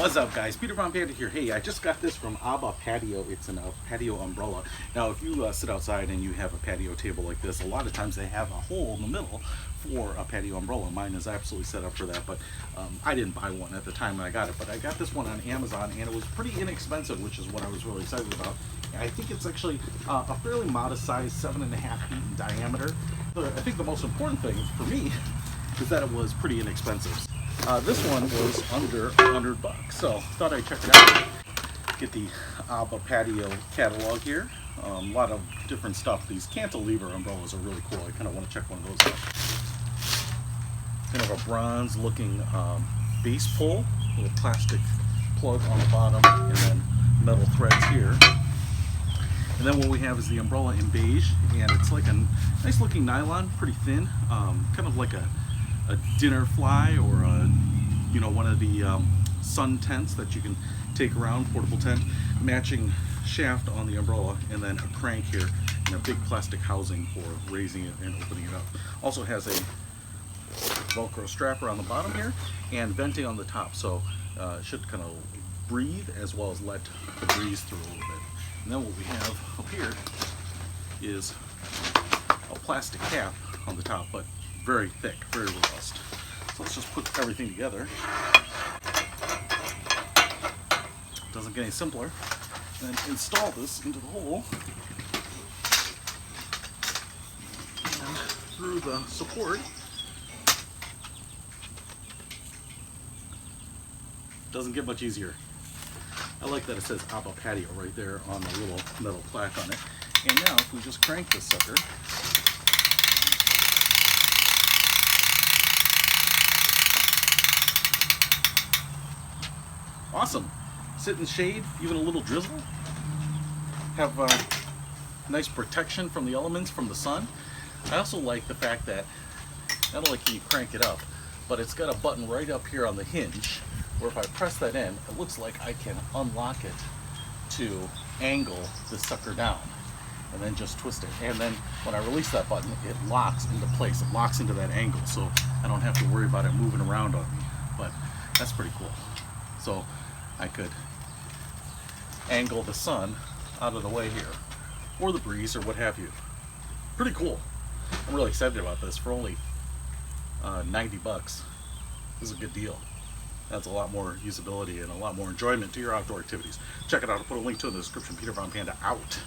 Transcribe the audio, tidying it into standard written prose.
What's up, guys? Peter Von Panda here. Hey, I just got this from Abba Patio. It's a patio umbrella. Now, if you sit outside and you have a patio table like this, a lot of times they have a hole in the middle for a patio umbrella. Mine is absolutely set up for that, but I didn't buy one at the time when I got it. But I got this one on Amazon, and it was pretty inexpensive, which is what I was really excited about. I think it's actually a fairly modest size, 7.5 feet in diameter. I think the most important thing for me is that it was pretty inexpensive. This one was under $100, so thought I'd check it out. Get the Abba Patio catalog here. A lot of different stuff. These cantilever umbrellas are really cool. I kind of want to check one of those out. Kind of a bronze-looking base pole with a plastic plug on the bottom, and then metal threads here. And then what we have is the umbrella in beige, and it's like a nice-looking nylon, pretty thin, kind of like a dinner fly, or one of the sun tents that you can take around, portable tent, matching shaft on the umbrella, and then a crank here and a big plastic housing for raising it and opening it up. Also has a Velcro strap around the bottom here and venting on the top, so it should kind of breathe as well as let the breeze through a little bit. And then what we have up here is a plastic cap on the top, but very thick, very robust. So let's just put everything together. Doesn't get any simpler. And install this into the hole and through the support. Doesn't get much easier. I like that it says Abba Patio right there on the little metal plaque on it. And now if we just crank this sucker, awesome. Sit in shade, even a little drizzle. Have nice protection from the elements, from the sun. I also like the fact that not only can you crank it up, but it's got a button right up here on the hinge, where if I press that in, it looks like I can unlock it to angle the sucker down, and then just twist it. And then when I release that button, it locks into place. It locks into that angle, so I don't have to worry about it moving around on me. But that's pretty cool. So I could angle the sun out of the way here, or the breeze, or what have you. Pretty cool. I'm really excited about this. For only $90, this is a good deal. That's a lot more usability and a lot more enjoyment to your outdoor activities. Check it out. I'll put a link to it in the description. Peter Von Panda out.